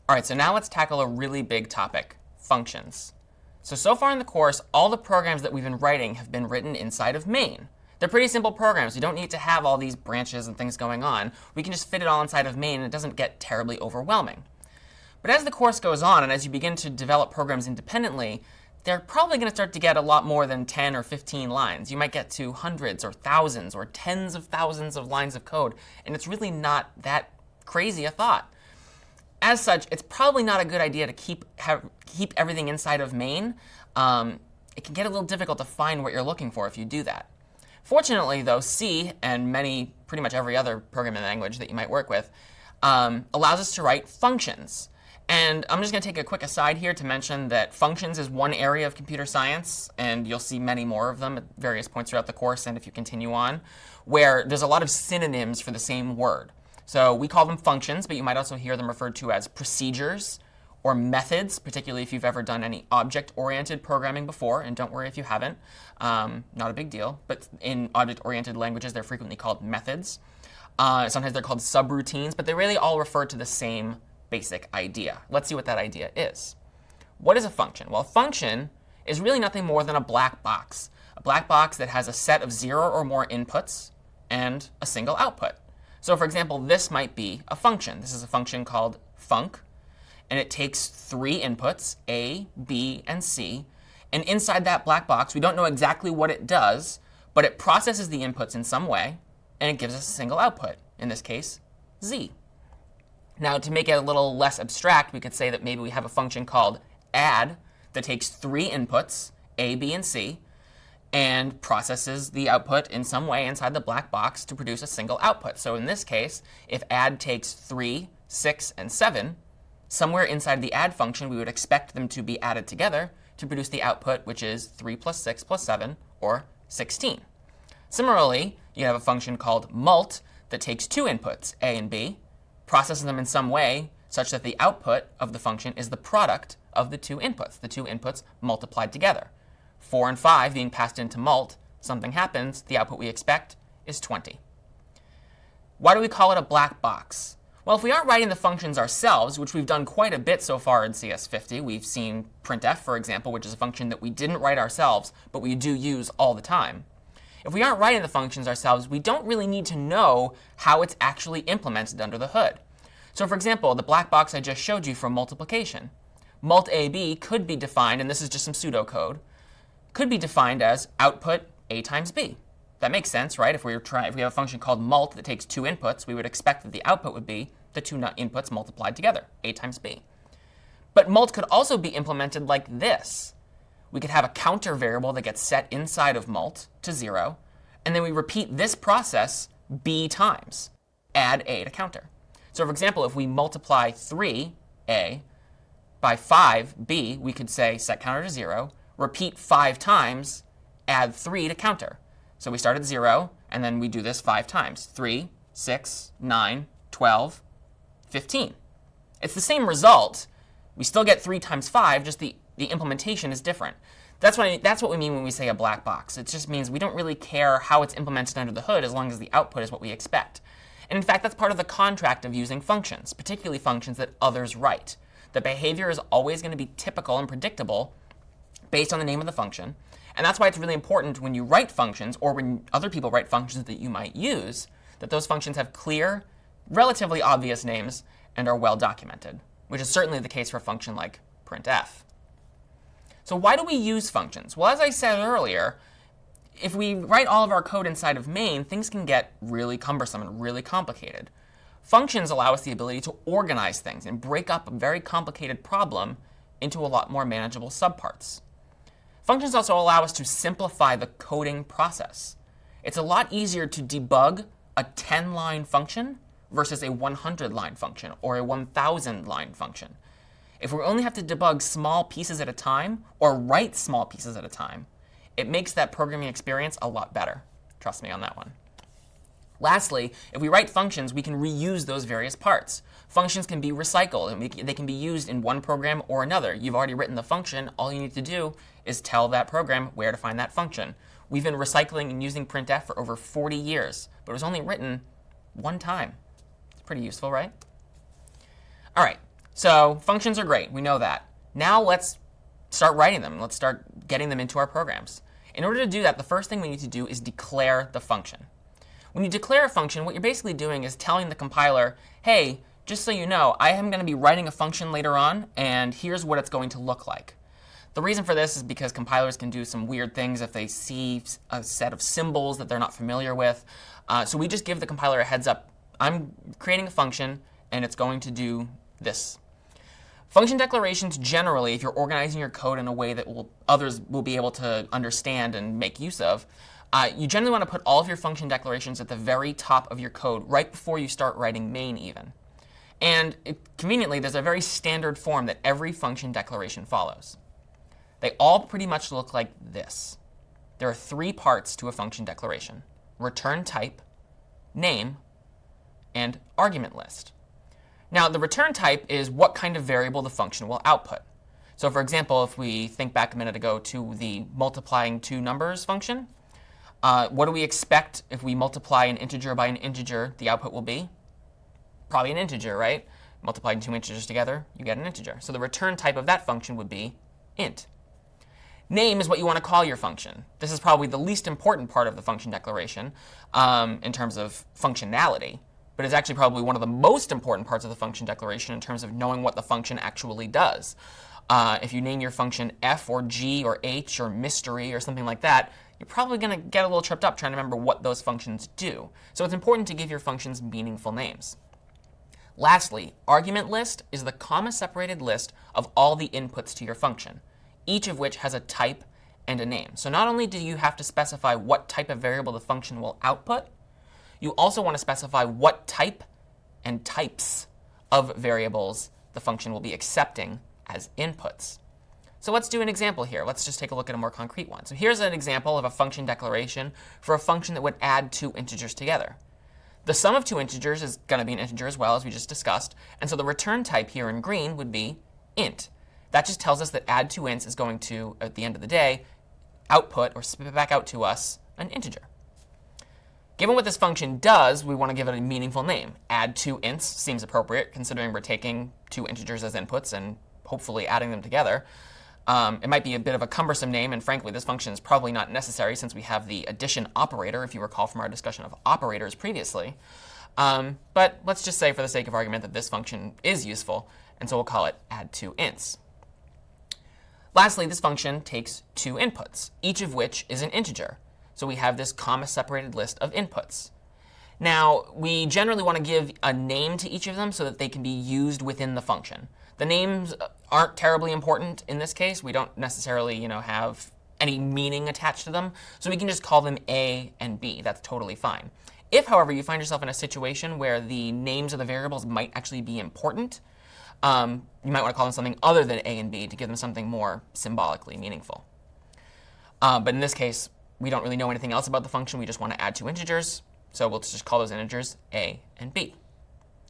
All right, so now let's tackle a really big topic, functions. So far in the course, all the programs that we've been writing have been written inside of main. They're pretty simple programs. You don't need to have all these branches and things going on. We can just fit it all inside of main, and it doesn't get terribly overwhelming. But as the course goes on, and as you begin to develop programs independently, they're probably going to start to get a lot more than 10 or 15 lines. You might get to hundreds or thousands or tens of thousands of lines of code, and it's really not that crazy a thought. As such, it's probably not a good idea to keep everything inside of main. It can get a little difficult to find what you're looking for if you do that. Fortunately, though, C and pretty much every other programming language that you might work with allows us to write functions. And I'm just going to take a quick aside here to mention that functions is one area of computer science, and you'll see many more of them at various points throughout the course and if you continue on, where there's a lot of synonyms for the same word. So we call them functions, but you might also hear them referred to as procedures or methods, particularly if you've ever done any object-oriented programming before. And don't worry if you haven't. Not a big deal. But in object-oriented languages, they're frequently called methods. Sometimes they're called subroutines, but they really all refer to the same basic idea. Let's see what that idea is. What is a function? Well, a function is really nothing more than a black box. A black box that has a set of 0 or more inputs and a single output. So for example, this might be a function. This is a function called func, and it takes 3 inputs, A, B, and C. And inside that black box, we don't know exactly what it does, but it processes the inputs in some way, and it gives us a single output, in this case, Z. Now, to make it a little less abstract, we could say that maybe we have a function called add that takes 3 inputs, A, B, and C, and processes the output in some way inside the black box to produce a single output. So in this case, if add takes 3, 6, and 7, somewhere inside the add function, we would expect them to be added together to produce the output, which is 3 plus 6 plus 7, or 16. Similarly, you have a function called mult that takes 2 inputs, A and B, processes them in some way such that the output of the function is the product of the 2 inputs multiplied together. 4 and 5 being passed into mult, something happens, the output we expect is 20. Why do we call it a black box? Well, if we aren't writing the functions ourselves, which we've done quite a bit so far in CS50, we've seen printf, for example, which is a function that we didn't write ourselves, but we do use all the time. If we aren't writing the functions ourselves, we don't really need to know how it's actually implemented under the hood. So for example, the black box I just showed you for multiplication. Mult AB could be defined, and this is just some pseudocode, could be defined as output A times B. That makes sense, right? If we have a function called mult that takes 2 inputs, we would expect that the output would be the 2 inputs multiplied together, A times B. But mult could also be implemented like this. We could have a counter variable that gets set inside of mult to 0, and then we repeat this process B times, add A to counter. So for example, if we multiply 3A by 5B, we could say set counter to 0, repeat 5 times, add 3 to counter. So we start at 0, and then we do this 5 times. 3, 6, 9, 12, 15. It's the same result. We still get 3 times 5, just the implementation is different. That's what we mean when we say a black box. It just means we don't really care how it's implemented under the hood as long as the output is what we expect. And in fact, that's part of the contract of using functions, particularly functions that others write. The behavior is always going to be typical and predictable based on the name of the function. And that's why it's really important when you write functions, or when other people write functions that you might use, that those functions have clear, relatively obvious names and are well documented, which is certainly the case for a function like printf. So why do we use functions? Well, as I said earlier, if we write all of our code inside of main, things can get really cumbersome and really complicated. Functions allow us the ability to organize things and break up a very complicated problem into a lot more manageable subparts. Functions also allow us to simplify the coding process. It's a lot easier to debug a 10-line function versus a 100-line function or a 1,000-line function. If we only have to debug small pieces at a time or write small pieces at a time, it makes that programming experience a lot better. Trust me on that one. Lastly, if we write functions, we can reuse those various parts. Functions can be recycled, and they can be used in one program or another. You've already written the function. All you need to do is tell that program where to find that function. We've been recycling and using printf for over 40 years, but it was only written one time. It's pretty useful, right? All right. So functions are great. We know that. Now let's start writing them. Let's start getting them into our programs. In order to do that, the first thing we need to do is declare the function. When you declare a function, what you're basically doing is telling the compiler, hey, just so you know, I am going to be writing a function later on, and here's what it's going to look like. The reason for this is because compilers can do some weird things if they see a set of symbols that they're not familiar with. So we just give the compiler a heads up. I'm creating a function, and it's going to do this. Function declarations generally, if you're organizing your code in a way that others will be able to understand and make use of, you generally want to put all of your function declarations at the very top of your code, right before you start writing main even. And conveniently, there's a very standard form that every function declaration follows. They all pretty much look like this. There are 3 parts to a function declaration: return type, name, and argument list. Now, the return type is what kind of variable the function will output. So for example, if we think back a minute ago to the multiplying 2 numbers function, what do we expect if we multiply an integer by an integer, the output will be? Probably an integer, right? Multiplying 2 integers together, you get an integer. So the return type of that function would be int. Name is what you want to call your function. This is probably the least important part of the function declaration in terms of functionality, but it's actually probably one of the most important parts of the function declaration in terms of knowing what the function actually does. If you name your function f or g or h or mystery or something like that, you're probably going to get a little tripped up trying to remember what those functions do. So it's important to give your functions meaningful names. Lastly, argument list is the comma-separated list of all the inputs to your function, each of which has a type and a name. So not only do you have to specify what type of variable the function will output, you also want to specify what type and types of variables the function will be accepting as inputs. So let's do an example here. Let's just take a look at a more concrete one. So here's an example of a function declaration for a function that would add 2 integers together. The sum of 2 integers is going to be an integer as well, as we just discussed. And so the return type here in green would be int. That just tells us that add 2 ints is going to, at the end of the day, output or spit back out to us an integer. Given what this function does, we want to give it a meaningful name. Add 2 ints seems appropriate, considering we're taking 2 integers as inputs and hopefully adding them together. It might be a bit of a cumbersome name, and frankly, this function is probably not necessary since we have the addition operator, if you recall from our discussion of operators previously. But let's just say for the sake of argument that this function is useful, and so we'll call it add 2 ints. Lastly, this function takes 2 inputs, each of which is an integer. So we have this comma-separated list of inputs. Now, we generally want to give a name to each of them so that they can be used within the function. The names aren't terribly important in this case. We don't necessarily, have any meaning attached to them. So we can just call them A and B. That's totally fine. If, however, you find yourself in a situation where the names of the variables might actually be important, you might want to call them something other than A and B to give them something more symbolically meaningful. But in this case, we don't really know anything else about the function. We just want to add 2 integers. So we'll just call those integers A and B.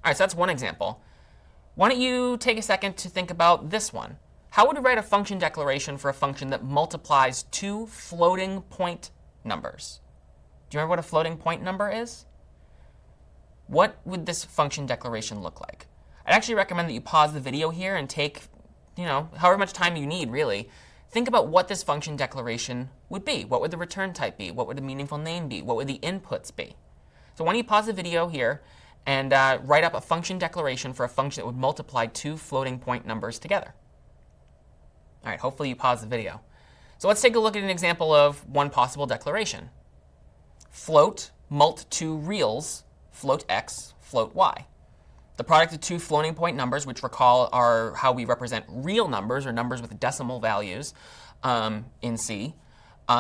All right, so that's one example. Why don't you take a second to think about this one? How would we write a function declaration for a function that multiplies 2 floating point numbers? Do you remember what a floating point number is? What would this function declaration look like? I'd actually recommend that you pause the video here and take, however much time you need, really. Think about what this function declaration would be. What would the return type be? What would the meaningful name be? What would the inputs be? So why don't you pause the video here and write up a function declaration for a function that would multiply 2 floating point numbers together. All right, hopefully you pause the video. So let's take a look at an example of one possible declaration. Float mult 2 reals, float x, float y. The product of 2 floating point numbers, which recall are how we represent real numbers or numbers with decimal values in C,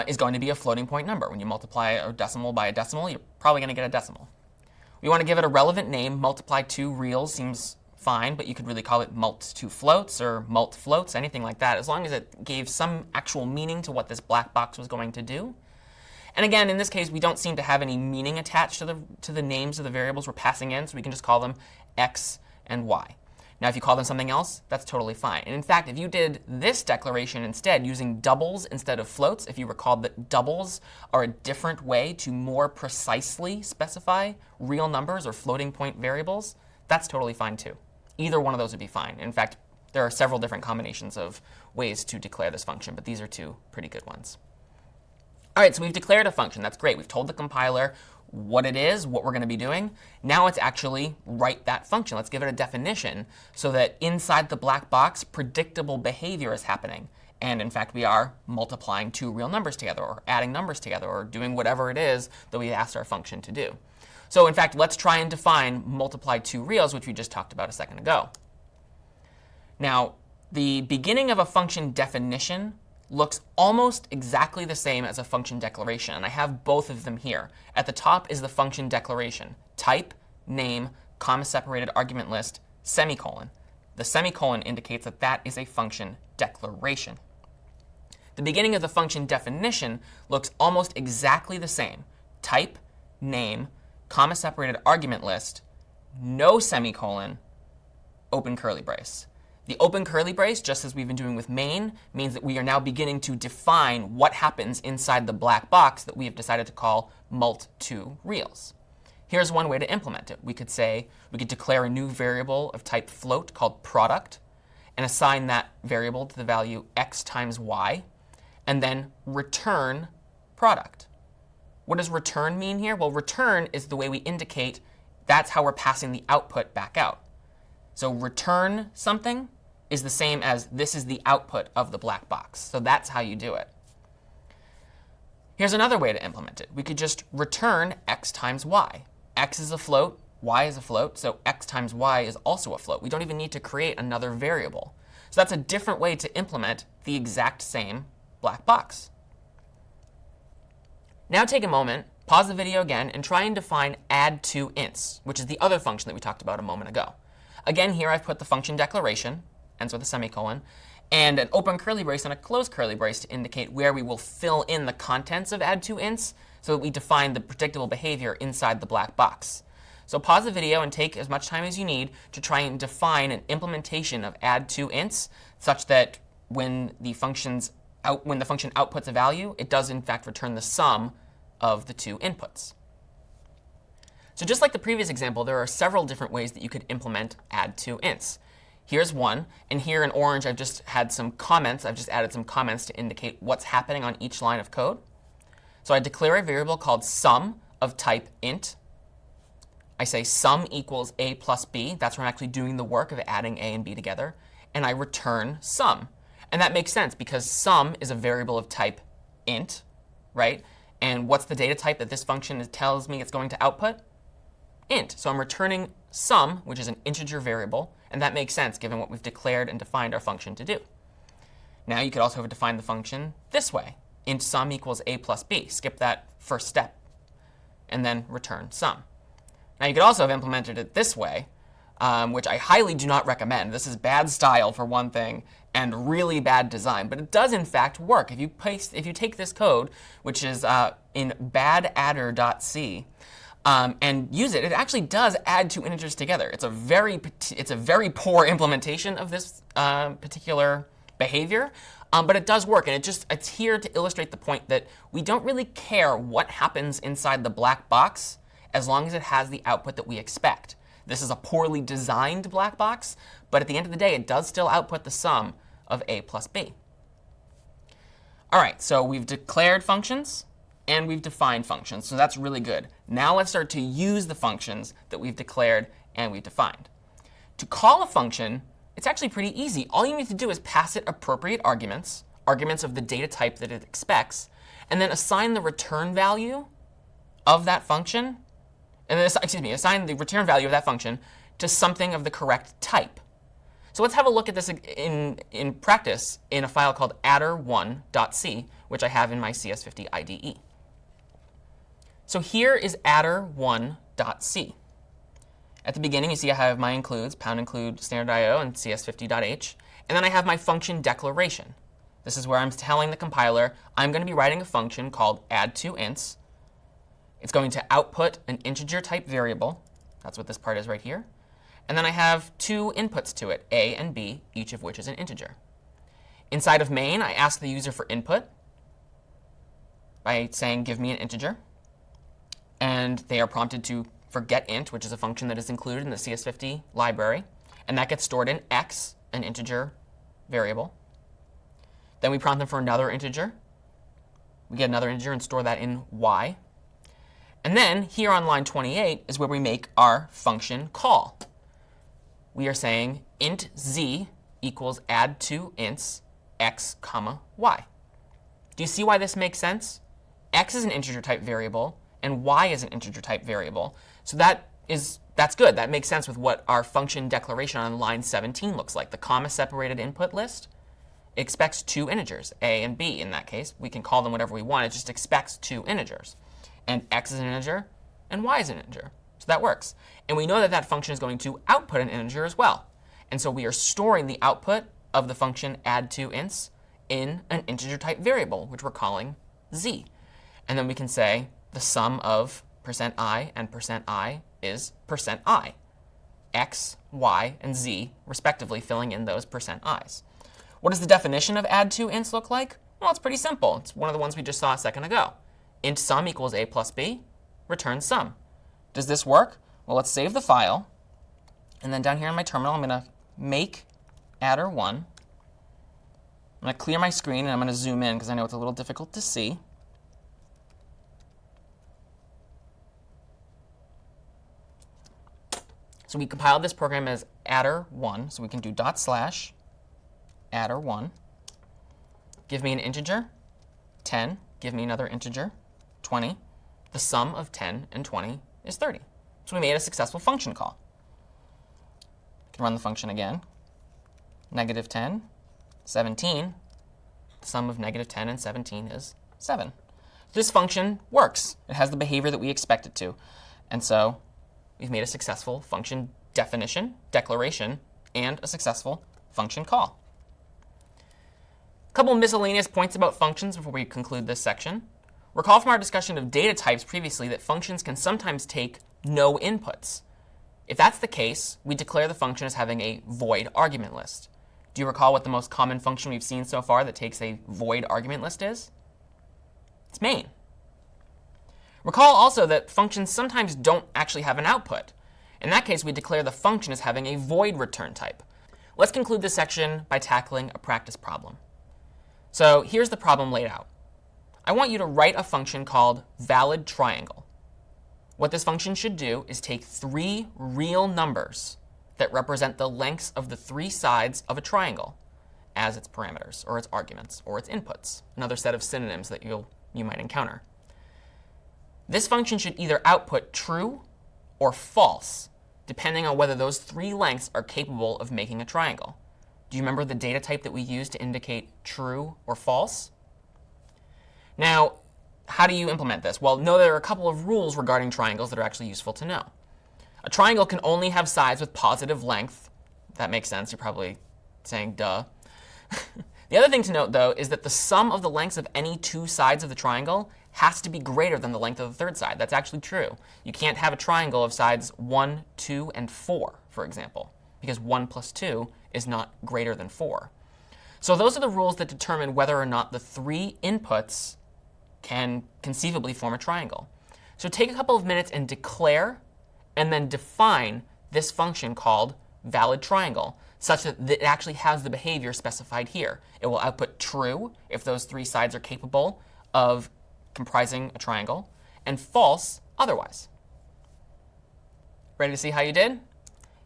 is going to be a floating point number. When you multiply a decimal by a decimal, you're probably going to get a decimal. We want to give it a relevant name. Multiply 2 reals seems fine, but you could really call it mult 2 floats or mult floats, anything like that, as long as it gave some actual meaning to what this black box was going to do. And again, in this case, we don't seem to have any meaning attached to the names of the variables we're passing in, so we can just call them x and y. Now, if you call them something else, that's totally fine. And in fact, if you did this declaration instead using doubles instead of floats, if you recall that doubles are a different way to more precisely specify real numbers or floating point variables, that's totally fine too. Either one of those would be fine. In fact, there are several different combinations of ways to declare this function, but these are two pretty good ones. All right, so we've declared a function. That's great. We've told the compiler what it is, what we're going to be doing. Now let's actually write that function. Let's give it a definition so that inside the black box, predictable behavior is happening. And in fact, we are multiplying two real numbers together, or adding numbers together, or doing whatever it is that we asked our function to do. So in fact, let's try and define multiply two reals, which we just talked about a second ago. Now, the beginning of a function definition looks almost exactly the same as a function declaration. And I have both of them here. At the top is the function declaration. Type, name, comma separated argument list, semicolon. The semicolon indicates that that is a function declaration. The beginning of the function definition looks almost exactly the same. Type, name, comma separated argument list, no semicolon, open curly brace. The open curly brace, just as we've been doing with main, means that we are now beginning to define what happens inside the black box that we have decided to call mult2reals. Here's one way to implement it. We could declare a new variable of type float called product and assign that variable to the value x times y, and then return product. What does return mean here? Well, return is the way we indicate that's how we're passing the output back out. So return something is the same as this is the output of the black box. So that's how you do it. Here's another way to implement it. We could just return x times y. X is a float, y is a float, so x times y is also a float. We don't even need to create another variable. So that's a different way to implement the exact same black box. Now take a moment, pause the video again, and try and define add2ints, which is the other function that we talked about a moment ago. Again, here I've put the function declaration, ends with a semicolon, and an open curly brace and a closed curly brace to indicate where we will fill in the contents of add2ints so that we define the predictable behavior inside the black box. So pause the video and take as much time as you need to try and define an implementation of add2ints such that when the function outputs a value, it does in fact return the sum of the two inputs. So just like the previous example, there are several different ways that you could implement add2ints. Here's one, and here in orange I've just had some comments. I've just added some comments to indicate what's happening on each line of code. So I declare a variable called sum of type int. I say sum equals a plus b. That's where I'm actually doing the work of adding a and b together. And I return sum. And that makes sense because sum is a variable of type int, right? And what's the data type that this function tells me it's going to output? Int. So I'm returning sum, which is an integer variable. And that makes sense given what we've declared and defined our function to do. Now you could also have defined the function this way. Int sum equals a plus b. Skip that first step. And then return sum. Now you could also have implemented it this way, which I highly do not recommend. This is bad style for one thing and really bad design. But it does in fact work. If you take this code, which is in badadder.c, and use it, it actually does add two integers together. It's a very poor implementation of this particular behavior, but it does work. And it's here to illustrate the point that we don't really care what happens inside the black box as long as it has the output that we expect. This is a poorly designed black box, but at the end of the day, it does still output the sum of a plus b. All right, so we've declared functions and we've defined functions, so that's really good. Now let's start to use the functions that we've declared and we've defined. To call a function, it's actually pretty easy. All you need to do is pass it appropriate arguments of the data type that it expects, and then assign the return value of that function, and then, assign the return value of that function to something of the correct type. So let's have a look at this in practice in a file called adder1.c, which I have in my CS50 IDE. So here is adder1.c. At the beginning, you see I have my includes, #include standard IO, and CS50.h. And then I have my function declaration. This is where I'm telling the compiler I'm going to be writing a function called add2ints. It's going to output an integer type variable. That's what this part is right here. And then I have two inputs to it, a and b, each of which is an integer. Inside of main, I ask the user for input by saying give me an integer. And they are prompted for getInt, which is a function that is included in the CS50 library. and that gets stored in x, an integer variable. Then we prompt them for another integer. We get another integer and store that in y. And then here on line 28 is where we make our function call. We are saying int z equals add two ints x, comma, y. Do you see why this makes sense? X is an integer type variable, and y is an integer type variable. So that's good. That makes sense with what our function declaration on line 17 looks like. The comma-separated input list expects two integers, a and b in that case. We can call them whatever we want. It just expects two integers. And x is an integer, and y is an integer. So that works. And we know that that function is going to output an integer as well. And so we are storing the output of the function add two ints in an integer type variable, which we're calling z. And then we can say the sum of %i and %i is %i. X, y, and z, respectively, filling in those %i's. What does the definition of add two ints look like? Well, it's pretty simple. It's one of the ones we just saw a second ago. Int sum equals a plus b, return sum. Does this work? Well, let's save the file. And then down here in my terminal, I'm going to make adder1. I'm going to clear my screen, and I'm going to zoom in because I know it's a little difficult to see. So we compiled this program as adder1. So we can do /adder1. Give me an integer, 10. Give me another integer, 20. The sum of 10 and 20 is 30. So we made a successful function call. We can run the function again. -10, 17. The sum of -10 and 17 is 7. This function works. It has the behavior that we expect it to. And so we've made a successful function definition, declaration, and a successful function call. A couple miscellaneous points about functions before we conclude this section. Recall from our discussion of data types previously that functions can sometimes take no inputs. If that's the case, we declare the function as having a void argument list. Do you recall what the most common function we've seen so far that takes a void argument list is? It's main. Recall also that functions sometimes don't actually have an output. In that case, we declare the function as having a void return type. Let's conclude this section by tackling a practice problem. So here's the problem laid out. I want you to write a function called valid triangle. What this function should do is take three real numbers that represent the lengths of the three sides of a triangle as its parameters, or its arguments, or its inputs, another set of synonyms that you might encounter. This function should either output true or false, depending on whether those three lengths are capable of making a triangle. Do you remember the data type that we used to indicate true or false? Now, how do you implement this? Well, know there are a couple of rules regarding triangles that are actually useful to know. A triangle can only have sides with positive length. That makes sense. You're probably saying, duh. The other thing to note, though, is that the sum of the lengths of any two sides of the triangle has to be greater than the length of the third side. That's actually true. You can't have a triangle of sides 1, 2, and 4, for example, because 1 plus 2 is not greater than 4. So those are the rules that determine whether or not the three inputs can conceivably form a triangle. So take a couple of minutes and declare and then define this function called valid triangle, such that it actually has the behavior specified here. It will output true if those three sides are capable of comprising a triangle, and false otherwise. Ready to see how you did?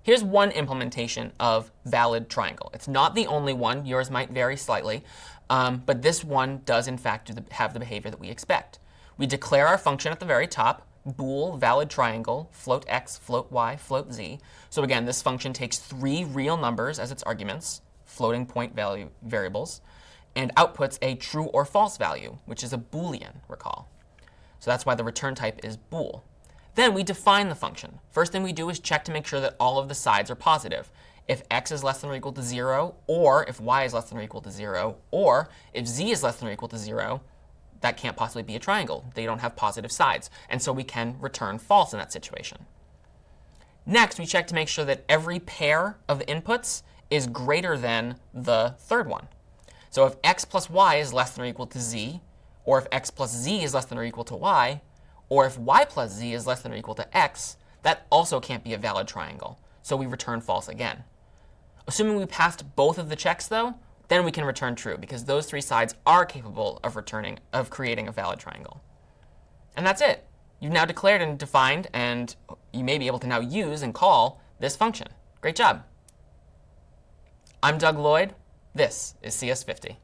Here's one implementation of valid triangle. It's not the only one. Yours might vary slightly. But this one does, in fact, have the behavior that we expect. We declare our function at the very top, bool valid triangle, float x, float y, float z. So again, this function takes three real numbers as its arguments, floating point value variables, and outputs a true or false value, which is a Boolean, recall. So that's why the return type is bool. Then we define the function. First thing we do is check to make sure that all of the sides are positive. If x is less than or equal to 0, or if y is less than or equal to 0, or if z is less than or equal to 0, that can't possibly be a triangle. They don't have positive sides. And so we can return false in that situation. Next, we check to make sure that every pair of the inputs is greater than the third one. So if x plus y is less than or equal to z, or if x plus z is less than or equal to y, or if y plus z is less than or equal to x, that also can't be a valid triangle. So we return false again. Assuming we passed both of the checks, though, then we can return true, because those three sides are capable of creating a valid triangle. And that's it. You've now declared and defined, and you may be able to now use and call this function. Great job. I'm Doug Lloyd. This is CS50.